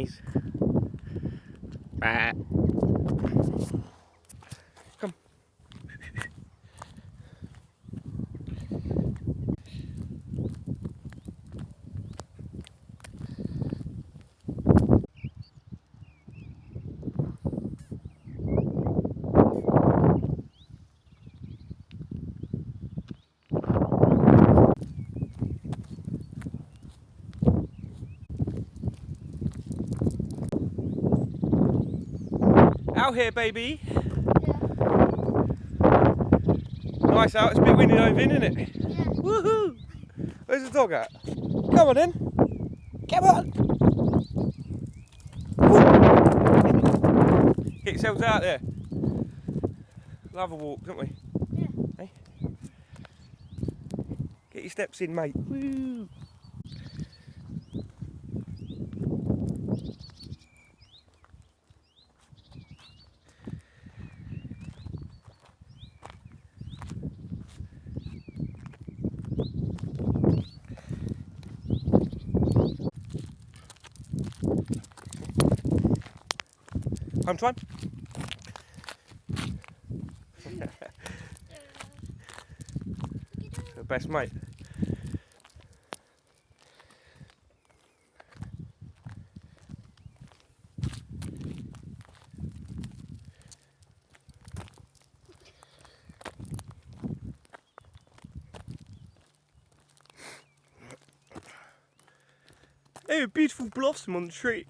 babies. Bah. Come. Out here, baby. Yeah. Nice out. It's a bit windy over in, isn't it? Yeah. Woohoo! Where's the dog at? Come on then. Come on. Woo. Get yourselves out there. Love a walk, don't we? Yeah. Hey? Get your steps in, mate. Woo. Home time? The best mate. Hey, a beautiful blossom on the tree.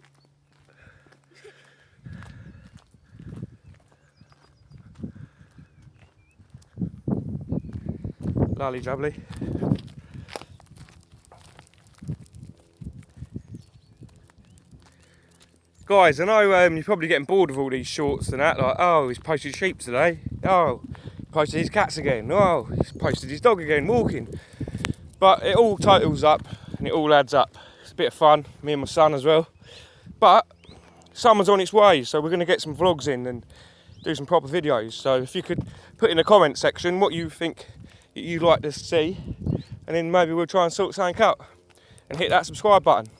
Lovely jubbly. Guys, I know you're probably getting bored of all these shorts and that, like, oh, he's posted sheep today, oh, he posted his cats again, oh, he's posted his dog again, walking. But it all totals up and it all adds up. It's a bit of fun, me and my son as well. But summer's on its way, so we're going to get some vlogs in and do some proper videos. So if you could put in the comment section what you think you'd like to see, and then maybe we'll try and sort something out and hit that subscribe button.